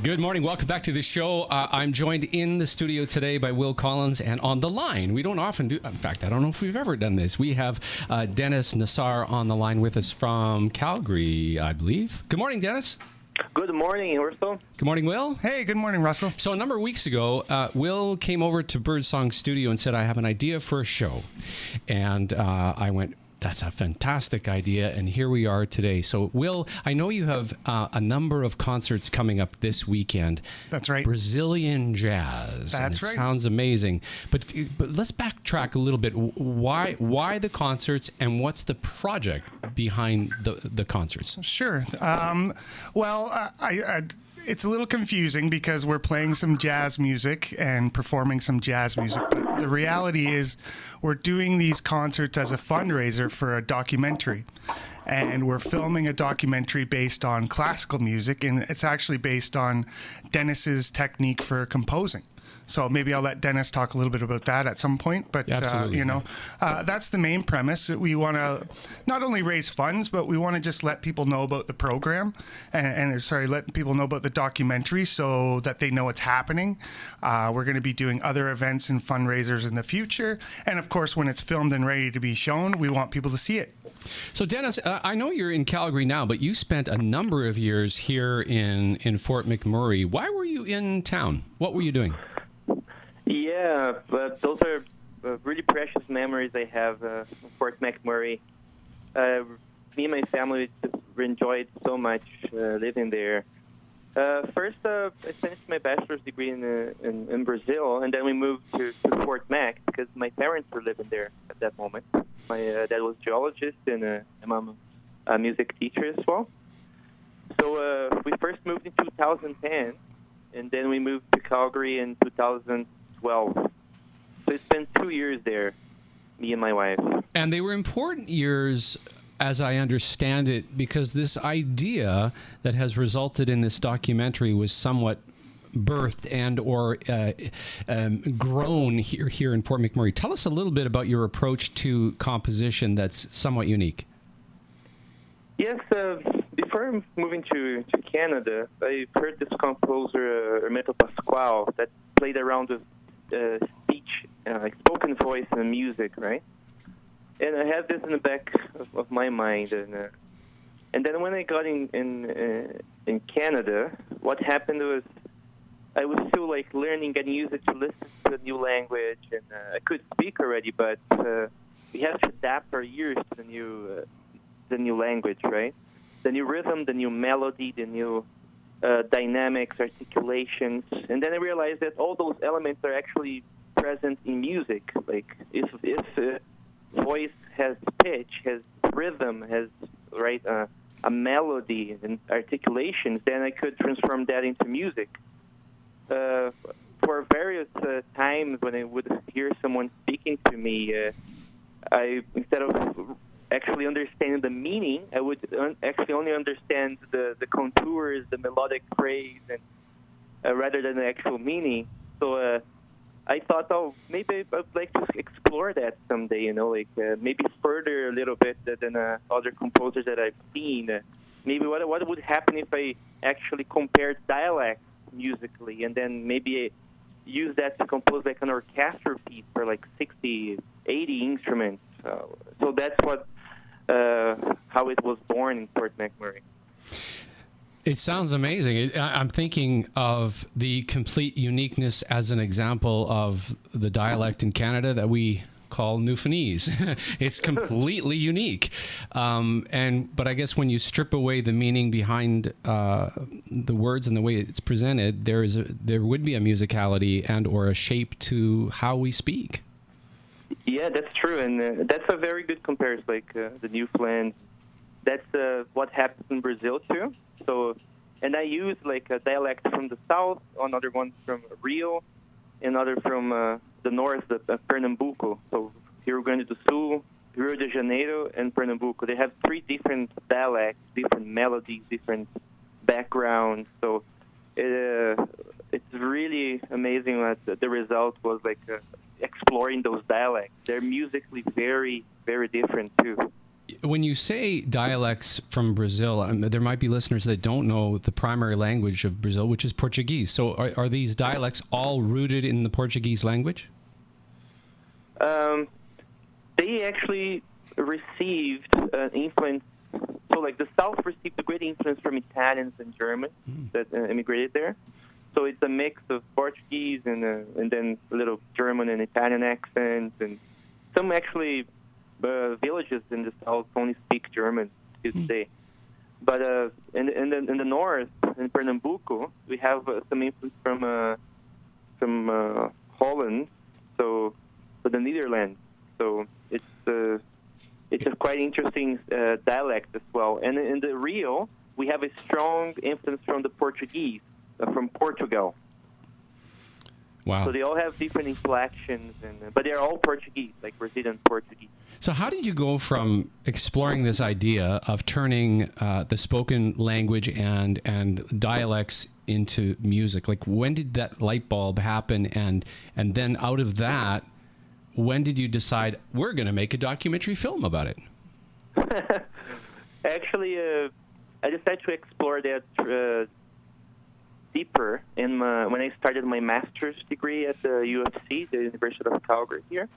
Good morning. Welcome back to the show. I'm joined in the studio today by Will Collins, and on the line, we don't often do, in fact, I don't know if we've ever done this. We have Denis Nassar on the line with us from Calgary, I believe. Good morning, Denis. Good morning, Russell. Good morning, Will. Hey, good morning, Russell. So a number of weeks ago, Will came over to Birdsong Studio and said, I have an idea for a show. And I went, that's a fantastic idea, and here we are today. So, Will, I know you have a number of concerts coming up this weekend. That's right. Brazilian jazz. That's right. Sounds amazing. But let's backtrack a little bit. Why the concerts, and what's the project behind the concerts? Sure. It's a little confusing because we're playing some jazz music and performing some jazz music. But the reality is we're doing these concerts as a fundraiser for a documentary. And we're filming a documentary based on classical music, and it's actually based on Denis's technique for composing. So maybe I'll let Denis talk a little bit about that at some point. But, that's the main premise. We want to not only raise funds, but we want to just let people know about the program let people know about the documentary so that they know it's happening. We're going to be doing other events and fundraisers in the future. And, of course, when it's filmed and ready to be shown, we want people to see it. So, Denis, I know you're in Calgary now, but you spent a number of years here in Fort McMurray. Why were you in town? What were you doing? Yeah, but those are really precious memories I have of Fort McMurray. Me and my family just enjoyed so much living there. First, I finished my bachelor's degree in Brazil, and then we moved to Fort Mac because my parents were living there at that moment. My dad was a geologist, and my mom a music teacher as well. So we first moved in 2010, and then we moved to Calgary in 2012. So it's been 2 years there, me and my wife. And they were important years, as I understand it, because this idea that has resulted in this documentary was somewhat birthed and or grown here in Fort McMurray. Tell us a little bit about your approach to composition that's somewhat unique. Yes, before moving to Canada, I heard this composer, Hermeto Pascoal, that played around with speech, like spoken voice and music, right? And I had this in the back of my mind, and then when I got in Canada, what happened was I was still like learning, getting used to listen to a new language, and I could speak already, but we have to adapt our ears to the new language, right? The new rhythm, the new melody, the new dynamics, articulations, and then I realized that all those elements are actually present in music. Like if voice has pitch, has rhythm, has a melody and articulations, then I could transform that into music. For various times when I would hear someone speaking to me, I instead of actually understanding the meaning, I would actually only understand the contours, the melodic phrase, and rather than the actual meaning. So I thought, maybe I'd like to explore that someday, maybe further a little bit than other composers that I've seen. Maybe what would happen if I actually compared dialects musically, and then maybe use that to compose like an orchestral piece for like 60, 80 instruments. So that's how it was born in Fort McMurray. It sounds amazing. I'm thinking of the complete uniqueness as an example of the dialect in Canada that we call Newfoundlandese. It's completely unique. But I guess when you strip away the meaning behind the words and the way it's presented, there would be a musicality and or a shape to how we speak. Yeah, that's true, and that's a very good comparison. Like the Newfoundland, that's what happens in Brazil too. So, and I use like a dialect from the south, another one from Rio, another from the north, Pernambuco. So Rio Grande do Sul, Rio de Janeiro, and Pernambuco. They have three different dialects, different melodies, different backgrounds. So it's really amazing that the result was like exploring those dialects. They're musically very, very different too. When you say dialects from Brazil, there might be listeners that don't know the primary language of Brazil, which is Portuguese. So are these dialects all rooted in the Portuguese language? They actually received influence. So, like, the South received a great influence from Italians and Germans that immigrated there. So it's a mix of Portuguese and then a little German and Italian accents, and some actually villages in the South only speak German to this day. But in the north, in Pernambuco, we have some influence from Holland, so the Netherlands. So it's a quite interesting dialect as well. And in the Rio, we have a strong influence from the Portuguese, from Portugal. Wow. So they all have different inflections, but they're all Portuguese, like Brazilian Portuguese. So how did you go from exploring this idea of turning the spoken language and dialects into music? Like, when did that light bulb happen? And then out of that, when did you decide we're going to make a documentary film about it? Actually, I decided to explore that deeper when I started my master's degree at the UFC, the University of Calgary here.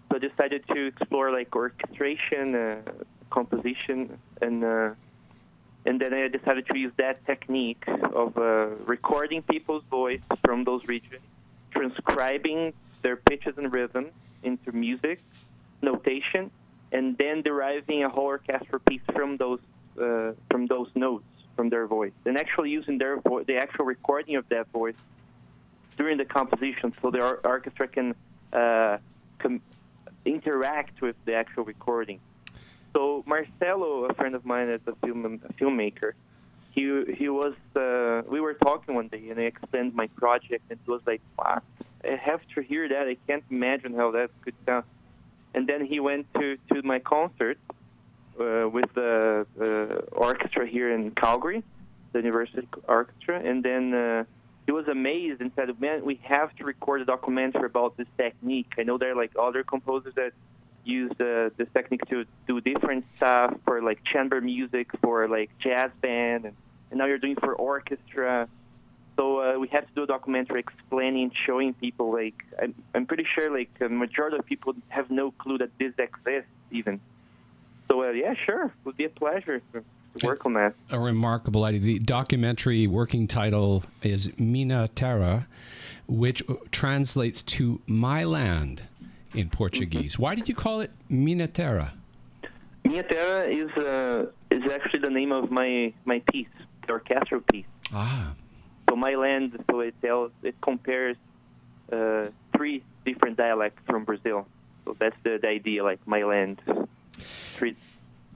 So I decided to explore like orchestration, composition, and then I decided to use that technique of recording people's voice from those regions, transcribing their pitches and rhythms into music, notation, and then deriving a whole orchestral piece from those notes, from their voice, and actually using the actual recording of that voice during the composition, so the orchestra can interact with the actual recording. So Marcelo, a friend of mine, is a filmmaker. He was. We were talking one day, and I explained my project, and he was like, "Wow, I have to hear that. I can't imagine how that could sound." And then he went to my concert with the orchestra here in Calgary, the University Orchestra, and then he was amazed and said, "Man, we have to record a documentary about this technique. I know there are like other composers that use this technique to do different stuff for like chamber music, for like jazz band, and now you're doing for orchestra. So we have to do a documentary explaining, showing people. Like I'm pretty sure like a majority of people have no clue that this exists even. So yeah, sure, it would be a pleasure to work on that." A remarkable idea. The documentary working title is Minha Terra, which translates to "My Land" in Portuguese. Why did you call it Minha Terra? Minha Terra is actually the name of my piece, the orchestral piece. Ah. So My Land, so it compares 3 different dialects from Brazil. So that's the idea, like My Land. 3.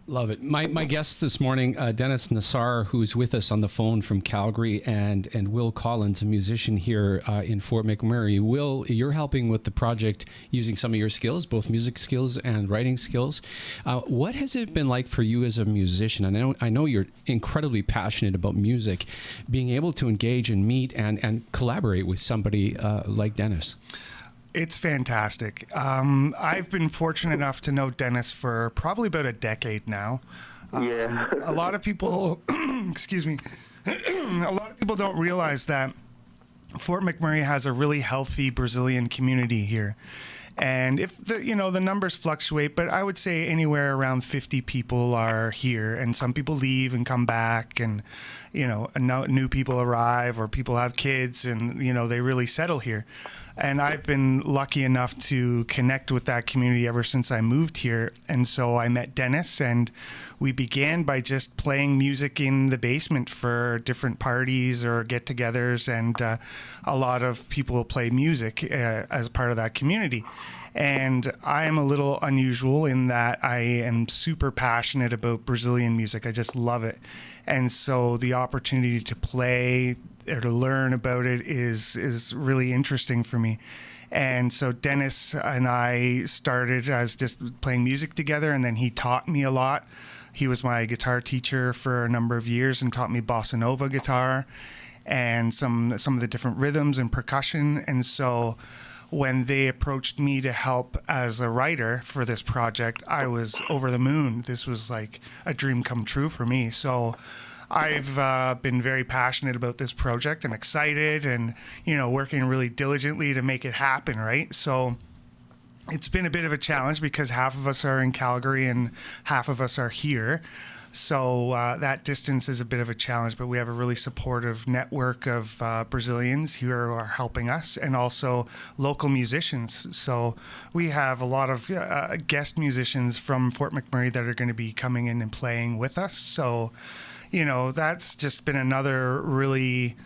Love it. My guest this morning, Denis Nassar, who's with us on the phone from Calgary, and Will Collins, a musician here in Fort McMurray. Will, you're helping with the project using some of your skills, both music skills and writing skills. What has it been like for you as a musician? I know you're incredibly passionate about music, being able to engage and meet and collaborate with somebody like Denis. It's fantastic. I've been fortunate enough to know Denis for probably about a decade now. Yeah. A lot of people, excuse me, a lot of people don't realize that Fort McMurray has a really healthy Brazilian community here. And if the numbers fluctuate, but I would say anywhere around 50 people are here, and some people leave and come back, and new people arrive, or people have kids, and they really settle here. And I've been lucky enough to connect with that community ever since I moved here. And so I met Denis, and we began by just playing music in the basement for different parties or get-togethers, and a lot of people play music as part of that community. And I am a little unusual in that I am super passionate about Brazilian music. I just love it. And so the opportunity to play or to learn about it is really interesting for me. And so Denis and I started as just playing music together, and then he taught me a lot. He was my guitar teacher for a number of years and taught me bossa nova guitar and some of the different rhythms and percussion. And so when they approached me to help as a writer for this project, I was over the moon. This was like a dream come true for me. So I've been very passionate about this project and excited and, working really diligently to make it happen, right? So it's been a bit of a challenge because half of us are in Calgary and half of us are here. So that distance is a bit of a challenge, but we have a really supportive network of Brazilians who are helping us, and also local musicians. So we have a lot of guest musicians from Fort McMurray that are going to be coming in and playing with us. So, that's just been another really,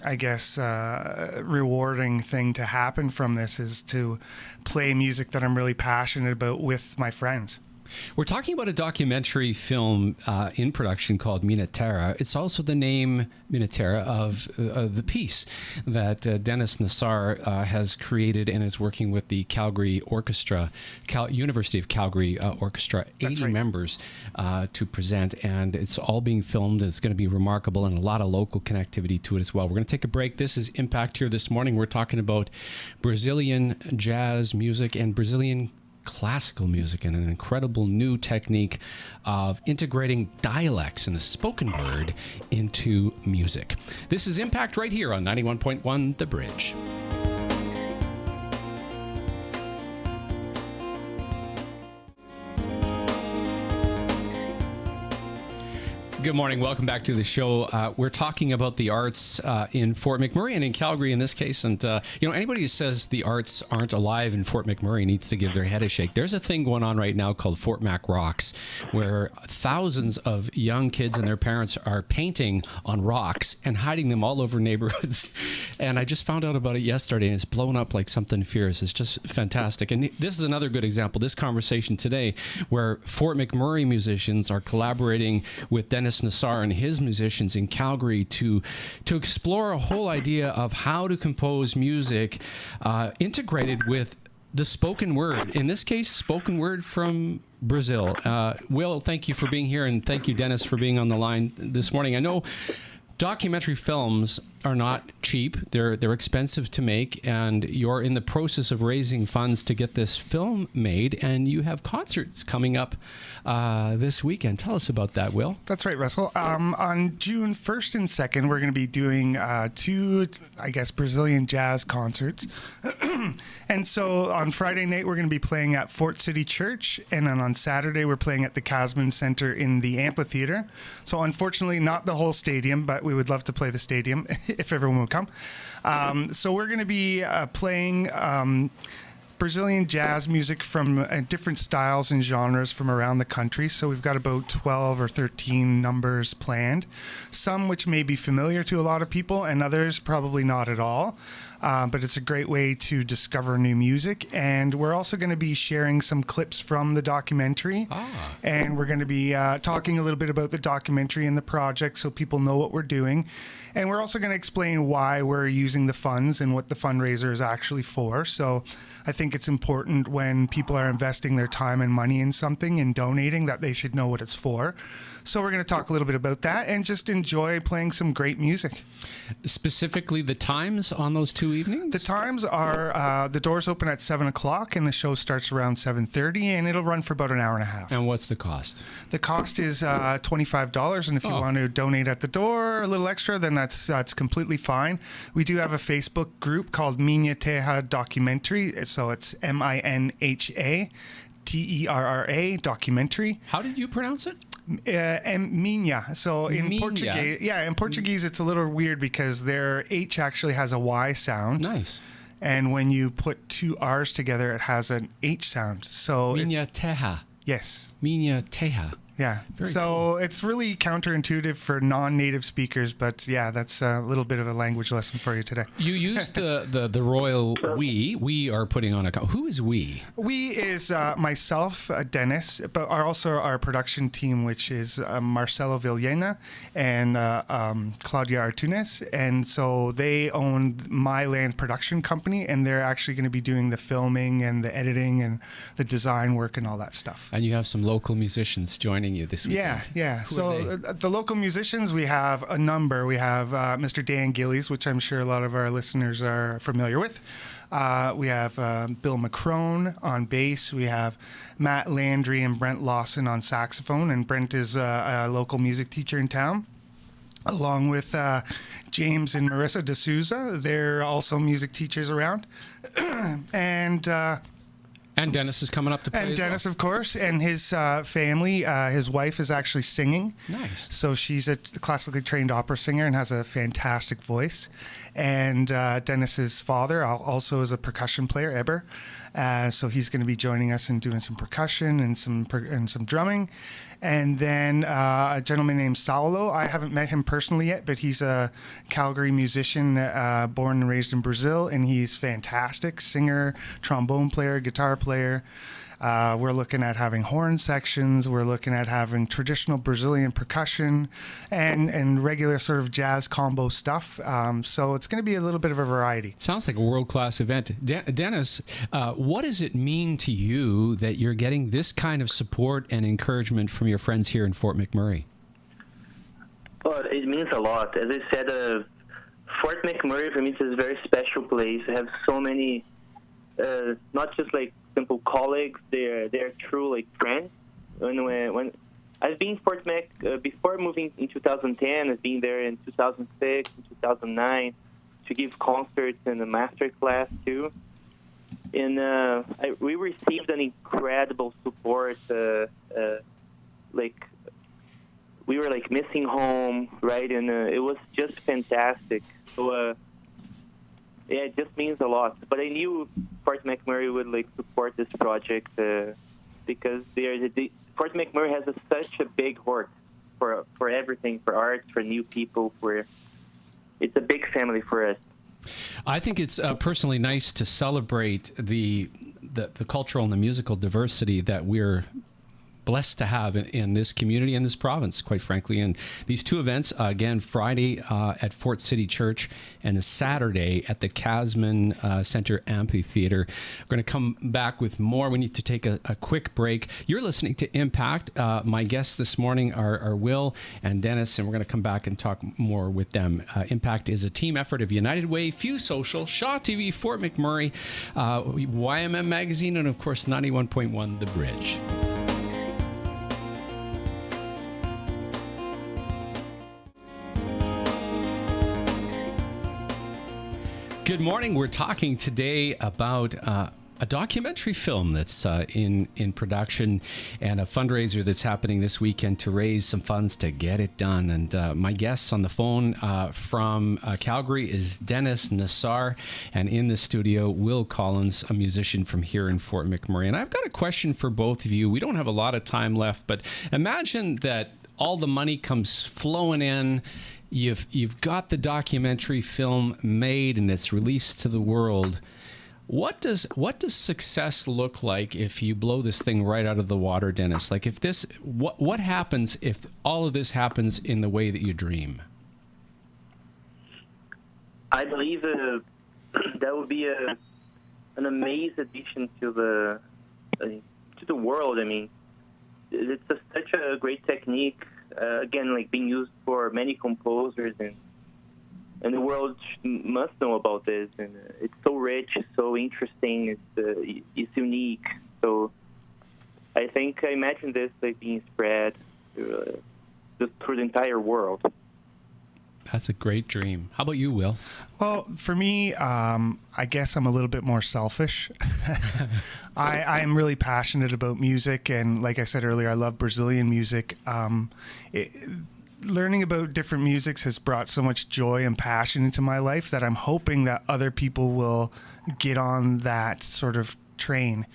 I guess, rewarding thing to happen from this, is to play music that I'm really passionate about with my friends. We're talking about a documentary film in production called Minatera. It's also the name Minatera of the piece that Denis Nassar has created and is working with the Calgary Orchestra, University of Calgary Orchestra, 80 members to present. And it's all being filmed. It's going to be remarkable, and a lot of local connectivity to it as well. We're going to take a break. This is Impact here this morning. We're talking about Brazilian jazz music and Brazilian classical music, and an incredible new technique of integrating dialects and the spoken word into music. This is Impact right here on 91.1 The Bridge. Good morning. Welcome back to the show. We're talking about the arts in Fort McMurray and in Calgary in this case. And, anybody who says the arts aren't alive in Fort McMurray needs to give their head a shake. There's a thing going on right now called Fort Mac Rocks, where thousands of young kids and their parents are painting on rocks and hiding them all over neighborhoods. And I just found out about it yesterday, and it's blown up like something fierce. It's just fantastic. And this is another good example, this conversation today, where Fort McMurray musicians are collaborating with Denis Nassar and his musicians in Calgary to explore a whole idea of how to compose music integrated with the spoken word. In this case, spoken word from Brazil. Will, thank you for being here, and thank you, Denis, for being on the line this morning. I know documentary films are not cheap. They're expensive to make, and you're in the process of raising funds to get this film made, and you have concerts coming up this weekend. Tell us about that, Will. That's right, Russell. On June 1st and 2nd, we're going to be doing two, Brazilian jazz concerts. And so on Friday night, we're going to be playing at Fort City Church, and then on Saturday, we're playing at the Casman Center in the amphitheater. So unfortunately, not the whole stadium, but we would love to play the stadium if everyone would come. So we're going to be playing Brazilian jazz music from different styles and genres from around the country. So we've got about 12 or 13 numbers planned, some which may be familiar to a lot of people and others probably not at all. But it's a great way to discover new music. And we're also going to be sharing some clips from the documentary. And we're going to be talking a little bit about the documentary and the project so people know what we're doing. And we're also going to explain why we're using the funds and what the fundraiser is actually for. So I think it's important when people are investing their time and money in something and donating that they should know what it's for. So we're going to talk a little bit about that and just enjoy playing some great music. Specifically, the times on those two evenings? The times are, the doors open at 7 o'clock and the show starts around 7:30, and it'll run for about an hour and a half. And what's the cost? The cost is $25, and if you want to donate at the door a little extra, then that's completely fine. We do have a Facebook group called Minha Terra Documentary, so it's MINHA TERRA documentary. How did you pronounce it? And Minha. So in Minha. Portuguese, in Portuguese, it's a little weird because their H actually has a Y sound. Nice. And when you put two R's together, it has an H sound. So Minha Terra. Yes. Minha Terra. Yeah. Very so cool. It's really counterintuitive for non-native speakers, but yeah, that's a little bit of a language lesson for you today. You used the royal we. We are putting on a... Who is we? We is myself, Denis, but also our production team, which is Marcelo Villena and Claudia Artunes. And so they own My Land Production Company, and they're actually going to be doing the filming and the editing and the design work and all that stuff. And you have some local musicians joining you this weekend. Yeah. Who So are they? the local musicians, we have a number. We have Mr. Dan Gillies, which I'm sure a lot of our listeners are familiar with. We have Bill McCrone on bass. We have Matt Landry and Brent Lawson on saxophone, and Brent is a local music teacher in town. Along with James and Marissa D'Souza. They're also music teachers around. And Dennis is coming up to play. And Dennis, of course, and his family. His wife is actually singing. Nice. So she's a classically trained opera singer and has a fantastic voice. And Dennis's father also is a percussion player, Eber. So he's going to be joining us and doing some percussion and some drumming. And then a gentleman named Saulo. I haven't met him personally yet, but he's a Calgary musician, born and raised in Brazil, and he's fantastic. Singer, trombone player, guitar player. We're looking at having horn sections. We're looking at having traditional Brazilian percussion and regular sort of jazz combo stuff. So it's going to be a little bit of a variety. Sounds like a world-class event. Dennis, what does it mean to you that you're getting this kind of support and encouragement from your friends here in Fort McMurray? Well, it means a lot. As I said, Fort McMurray for me is a very special place. I have so many, not just like simple colleagues, they're true like friends. When I've been Fort Mac before moving in 2010, I've been there in 2006 and 2009 to give concerts and a master class too. And we received an incredible support. Like we were like missing home, right? And it was just fantastic. So yeah, it just means a lot. But I knew Fort McMurray would like support this project because Fort McMurray has such a big heart for everything, for arts, for new people. It's a big family for us. I think it's personally nice to celebrate the cultural and the musical diversity that we're blessed to have in this community and this province, quite frankly. And these two events, again, Friday at Fort City Church and a Saturday at the Casman Center Amphitheater. We're going to come back with more. We need to take a quick break. You're listening to Impact. My guests this morning are Will and Dennis, and we're going to come back and talk more with them. Impact is a team effort of United Way, Fuse Social, Shaw TV, Fort McMurray, YMM Magazine, and of course 91.1 The Bridge. Good morning. We're talking today about a documentary film that's in production and a fundraiser that's happening this weekend to raise some funds to get it done. And my guest on the phone from Calgary is Denis Nassar, and in the studio, Will Collins, a musician from here in Fort McMurray. And I've got a question for both of you. We don't have a lot of time left, but imagine that all the money comes flowing in. You've got the documentary film made and it's released to the world. What does success look like if you blow this thing right out of the water, Dennis? Like if this, what happens if all of this happens in the way that you dream? I believe that would be an amazing addition to the world. I mean, it's such a great technique. Again, like being used for many composers, and the world must know about this. And it's so rich, so interesting. It's unique. So I imagine this like being spread just through the entire world. That's a great dream. How about you, Will? Well, for me, I guess I'm a little bit more selfish. I am really passionate about music, and like I said earlier, I love Brazilian music. Learning about different musics has brought so much joy and passion into my life that I'm hoping that other people will get on that sort of train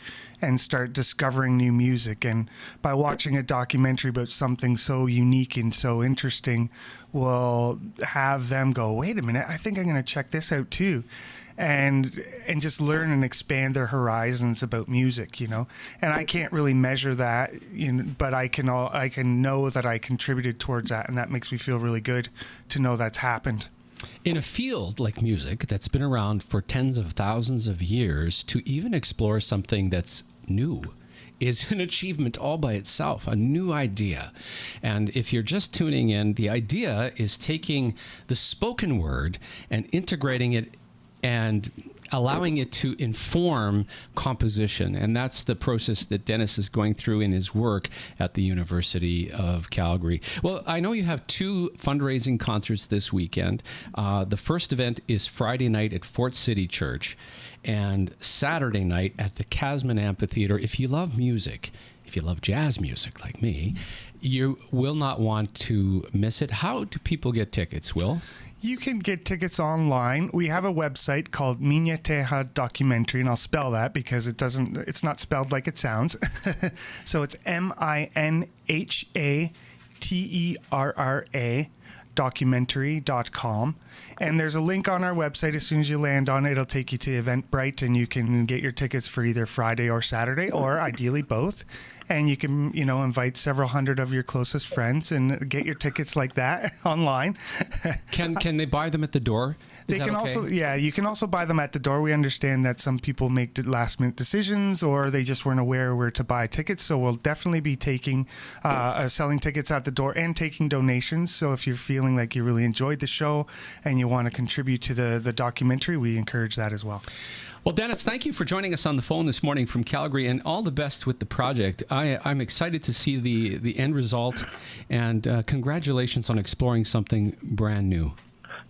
and start discovering new music. And by watching a documentary about something so unique and so interesting, will have them go, wait a minute, I think I'm going to check this out too. And just learn and expand their horizons about music, you know. And I can't really measure that, but I can know that I contributed towards that, and that makes me feel really good to know that's happened. In a field like music that's been around for tens of thousands of years, to even explore something that's new is an achievement all by itself, a new idea. And if you're just tuning in, the idea is taking the spoken word and integrating it and allowing it to inform composition. And that's the process that Denis is going through in his work at the University of Calgary. Well, I know you have 2 fundraising concerts this weekend. The first event is Friday night at Fort City Church and Saturday night at the Casman Amphitheater. If you love music, if you love jazz music like me, you will not want to miss it. How do people get tickets, Will? You can get tickets online. We have a website called Minha Terra Documentary, and I'll spell that because it's not spelled like it sounds. So it's MINHATERRA documentary.com. And there's a link on our website. As soon as you land on it, it'll take you to Eventbrite, and you can get your tickets for either Friday or Saturday, or ideally both. And you can, invite several hundred of your closest friends and get your tickets like that online. Can they buy them at the door? They can also, you can also buy them at the door. We understand that some people make last minute decisions, or they just weren't aware where to buy tickets. So we'll definitely be selling tickets at the door and taking donations. So if you're feeling like you really enjoyed the show and you want to contribute to the documentary, we encourage that as well. Well, Denis, thank you for joining us on the phone this morning from Calgary, and all the best with the project. I'm excited to see the end result, and congratulations on exploring something brand new.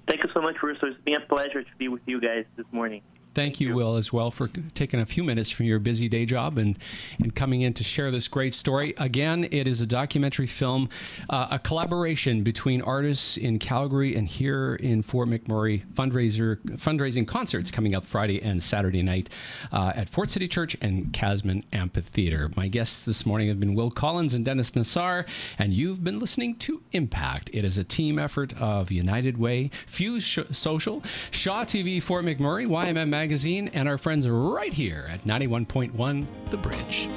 Thank you so much, Russo. It's been a pleasure to be with you guys this morning. Thank you, Will, as well, for taking a few minutes from your busy day job and coming in to share this great story. Again, it is a documentary film, a collaboration between artists in Calgary and here in Fort McMurray. Fundraising concerts coming up Friday and Saturday night at Fort City Church and Casman Amphitheater. My guests this morning have been Will Collins and Denis Nassar, and you've been listening to Impact. It is a team effort of United Way, Fuse Social, Shaw TV, Fort McMurray, YMM Magazine, and our friends right here at 91.1 The Bridge.